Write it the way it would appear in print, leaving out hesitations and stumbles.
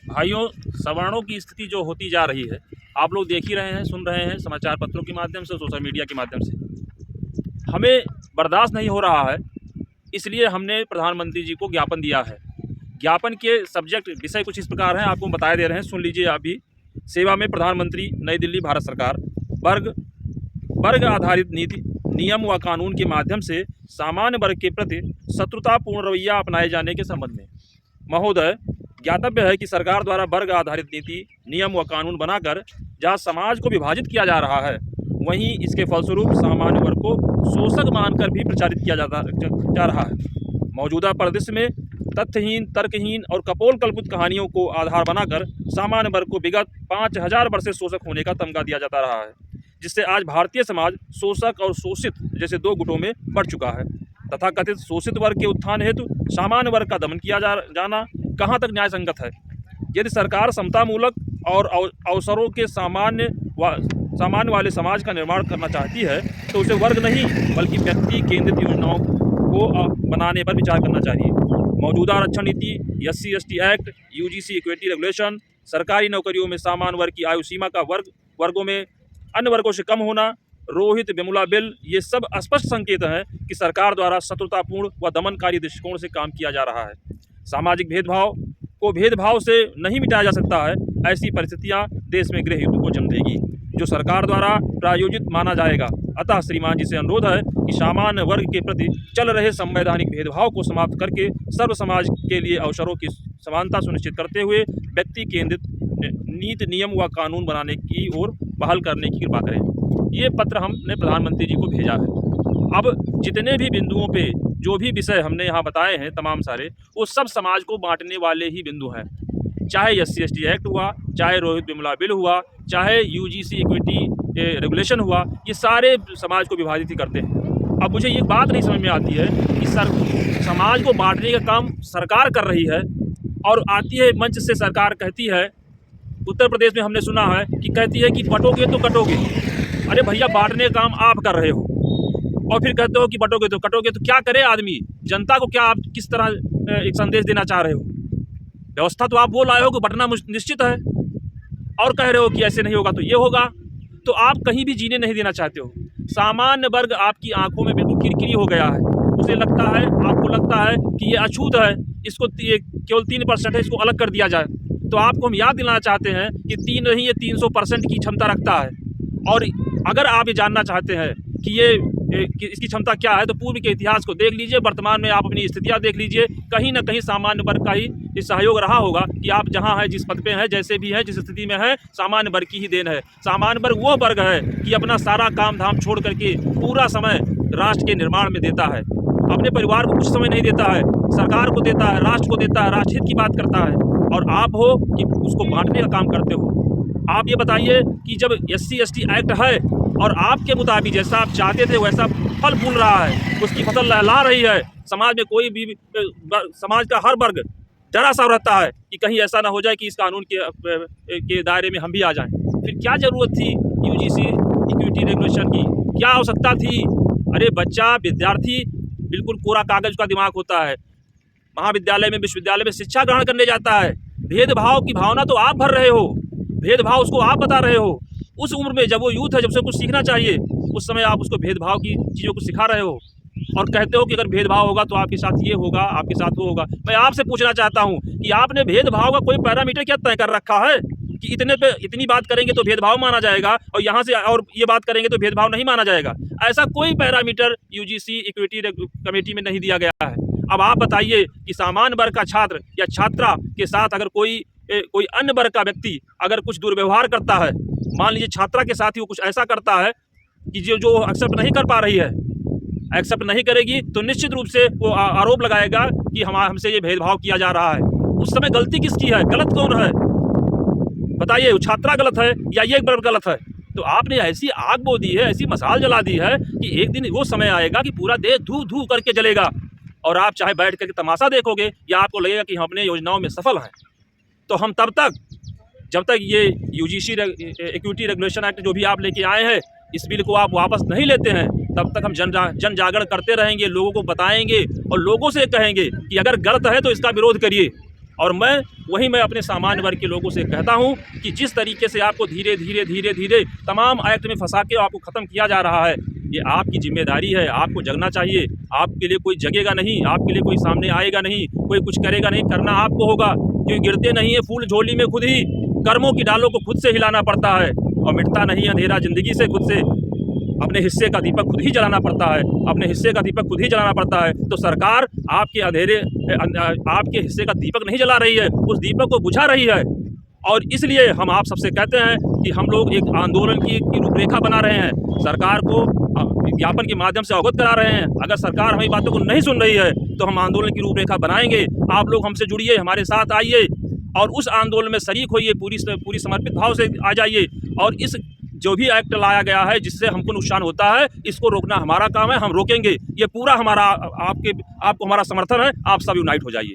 भाइयों, सवर्णों की स्थिति जो होती जा रही है, आप लोग देख ही रहे हैं, सुन रहे हैं समाचार पत्रों के माध्यम से, सोशल मीडिया के माध्यम से। हमें बर्दाश्त नहीं हो रहा है, इसलिए हमने प्रधानमंत्री जी को ज्ञापन दिया है। ज्ञापन के सब्जेक्ट विषय कुछ इस प्रकार हैं, आपको बताए दे रहे हैं, सुन लीजिए आप भी। सेवा में प्रधानमंत्री, नई दिल्ली, भारत सरकार। वर्ग आधारित नीति, नियम व कानून के माध्यम से सामान्य वर्ग के प्रति शत्रुतापूर्ण रवैया अपनाए जाने के संबंध में महोदय, ज्ञातव्य है कि सरकार द्वारा वर्ग आधारित नीति, नियम व कानून बनाकर जहां समाज को विभाजित किया जा रहा है, वहीं इसके फलस्वरूप सामान्य वर्ग को शोषक मानकर भी प्रचारित किया जा रहा है। मौजूदा परिदृश्य में तथ्यहीन, तर्कहीन और कपोलकल्पित कहानियों को आधार बनाकर सामान्य वर्ग को विगत 5000 वर्ष से शोषक होने का तमगा दिया जाता रहा है, जिससे आज भारतीय समाज शोषक और शोषित जैसे दो गुटों में बढ़ चुका है। तथाकथित शोषित वर्ग के उत्थान हेतु सामान्य वर्ग का दमन किया जाना कहाँ तक न्याय संगत है? यदि सरकार समतामूलक और अवसरों के सामान्य वाले समाज का निर्माण करना चाहती है, तो उसे वर्ग नहीं बल्कि व्यक्ति केंद्रित योजनाओं को बनाने पर विचार करना चाहिए। मौजूदा आरक्षण नीति, SC/ST act, UGC equity regulation, सरकारी नौकरियों में सामान्य वर्ग की आयु सीमा का वर्गों में अन्य वर्गों से कम होना, रोहित वेमुला बिल, ये सब स्पष्ट संकेत हैं कि सरकार द्वारा शत्रुतापूर्ण व दमनकारी दृष्टिकोण से काम किया जा रहा है। सामाजिक भेदभाव को भेदभाव से नहीं मिटाया जा सकता है। ऐसी परिस्थितियां देश में गृह युद्ध को जन्म देगी, जो सरकार द्वारा प्रायोजित माना जाएगा। अतः श्रीमान जी से अनुरोध है कि सामान्य वर्ग के प्रति चल रहे संवैधानिक भेदभाव को समाप्त करके सर्व समाज के लिए अवसरों की समानता सुनिश्चित करते हुए व्यक्ति केंद्रित नीति, नियम व कानून बनाने की ओर बहाल करने की कृपा करें। ये पत्र हमने प्रधानमंत्री जी को भेजा है। अब जितने भी बिंदुओं पे जो भी विषय हमने यहाँ बताए हैं तमाम सारे, वो सब समाज को बांटने वाले ही बिंदु हैं। चाहे SC/ST एक्ट हुआ, चाहे रोहित वेमुला बिल हुआ, चाहे UGC इक्विटी रेगुलेशन हुआ, ये सारे समाज को विभाजित ही करते हैं। अब मुझे ये बात नहीं समझ में आती है कि समाज को बांटने का काम सरकार कर रही है, और आती है मंच से सरकार कहती है, उत्तर प्रदेश में हमने सुना है कि कहती है कि बटोगे तो कटोगे। अरे भैया, बांटने का काम आप कर रहे हो और फिर कहते हो कि बटोगे तो कटोगे। तो क्या करे आदमी? जनता को क्या आप किस तरह एक संदेश देना चाह रहे हो? व्यवस्था तो आप बोल आए हो कि बंटना निश्चित है, और कह रहे हो कि ऐसे नहीं होगा तो ये होगा। तो आप कहीं भी जीने नहीं देना चाहते हो। सामान्य वर्ग आपकी आंखों में बिल्कुल किरकिरी हो गया है। उसे लगता है, आपको लगता है कि ये अछूत है, इसको केवल 3% है, इसको अलग कर दिया जाए। तो आपको हम याद दिलाना चाहते हैं कि 3 नहीं, ये 300% की क्षमता रखता है। और अगर आप ये जानना चाहते हैं कि इसकी क्षमता क्या है, तो पूर्व के इतिहास को देख लीजिए, वर्तमान में आप अपनी स्थितियां देख लीजिए। कहीं ना कहीं सामान्य वर्ग का ही सहयोग रहा होगा कि आप जहां हैं, जिस पद पे हैं, जैसे भी हैं, जिस स्थिति में हैं, सामान्य वर्ग की ही देन है। सामान्य वर्ग वो वर्ग है कि अपना सारा काम धाम छोड़ करके पूरा समय राष्ट्र के निर्माण में देता है। अपने परिवार को कुछ समय नहीं देता है, सरकार को देता है, राष्ट्र को देता है, राष्ट्रहित की बात करता है। और आप हो कि उसको बांटने का काम करते हो। आप ये बताइए कि जब SC/ST एक्ट है और आपके मुताबिक जैसा आप चाहते थे वैसा फल फूल रहा है, उसकी फसल लहला रही है, समाज में कोई भी समाज का हर वर्ग डरा सा रहता है कि कहीं ऐसा ना हो जाए कि इस कानून के दायरे में हम भी आ जाएं। फिर क्या ज़रूरत थी UGC इक्विटी रेगुलेशन की? क्या आवश्यकता थी? अरे बच्चा, विद्यार्थी बिल्कुल कोरा कागज का दिमाग होता है। महाविद्यालय में, विश्वविद्यालय में शिक्षा ग्रहण करने जाता है। भेदभाव की भावना तो आप भर रहे हो, भेदभाव उसको आप बता रहे हो। उस उम्र में जब वो यूथ है, जब उसे कुछ सीखना चाहिए, उस समय आप उसको भेदभाव की चीज़ों को सिखा रहे हो और कहते हो कि अगर भेदभाव होगा तो आपके साथ ये होगा, आपके साथ वो होगा। मैं आपसे पूछना चाहता हूँ कि आपने भेदभाव का कोई पैरामीटर क्या तय कर रखा है कि इतने पे इतनी बात करेंगे तो भेदभाव माना जाएगा और यहाँ से और ये बात करेंगे तो भेदभाव नहीं माना जाएगा? ऐसा कोई पैरामीटर UGC इक्विटी कमेटी में नहीं दिया गया है। अब आप बताइए कि सामान्य वर्ग का छात्र या छात्रा के साथ अगर कोई अन्य वर्ग का व्यक्ति अगर कुछ दुर्व्यवहार करता है, मान लीजिए छात्रा के साथ ही वो कुछ ऐसा करता है कि जो एक्सेप्ट नहीं कर पा रही है, एक्सेप्ट नहीं करेगी, तो निश्चित रूप से वो आरोप लगाएगा कि हमसे ये भेदभाव किया जा रहा है। उस समय गलती किसकी है? गलत कौन है? बताइए, वो छात्रा गलत है या ये वर्ग गलत है? तो आपने ऐसी आग बो दी है, ऐसी मसाल जला दी है कि एक दिन वो समय आएगा कि पूरा देश धू धू करके जलेगा और आप चाहे बैठ करके तमाशा देखोगे या आपको लगेगा कि हम अपने योजनाओं में सफल हैं। तो हम तब तक, जब तक ये UGC इक्विटी रेगुलेशन एक्ट जो भी आप लेके आए हैं, इस बिल को आप वापस नहीं लेते हैं, तब तक हम जन जागरण करते रहेंगे, लोगों को बताएंगे और लोगों से कहेंगे कि अगर गलत है तो इसका विरोध करिए। और मैं अपने सामान्य वर्ग के लोगों से कहता हूं कि जिस तरीके से आपको धीरे धीरे तमाम एक्ट में फंसा के आपको ख़त्म किया जा रहा है, ये आपकी जिम्मेदारी है, आपको जगना चाहिए। आपके लिए कोई जगेगा नहीं, आपके लिए कोई सामने आएगा नहीं, कोई कुछ करेगा नहीं, करना आपको होगा, क्योंकि गिरते नहीं है फूल झोली में खुद ही, कर्मों की डालों को खुद से हिलाना पड़ता है और मिटता नहीं अंधेरा जिंदगी से खुद से। अपने हिस्से का दीपक खुद ही जलाना पड़ता है, अपने हिस्से का दीपक खुद ही जलाना पड़ता है। तो सरकार आपके हिस्से का दीपक नहीं जला रही है, उस दीपक को बुझा रही है। और इसलिए हम आप सबसे कहते हैं कि हम लोग एक आंदोलन की रूपरेखा बना रहे हैं, सरकार को विज्ञापन के माध्यम से अवगत करा रहे हैं। अगर सरकार हमारी बातों को नहीं सुन रही है तो हम आंदोलन की रूपरेखा बनाएंगे। आप लोग हमसे जुड़िए, हमारे साथ आइए और उस आंदोलन में शरीक होइए, पूरी समर्पित भाव से आ जाइए। और इस जो भी एक्ट लाया गया है जिससे हमको नुकसान होता है, इसको रोकना हमारा काम है, हम रोकेंगे। ये पूरा हमारा आपको हमारा समर्थन है। आप सब यूनाइट हो जाइए।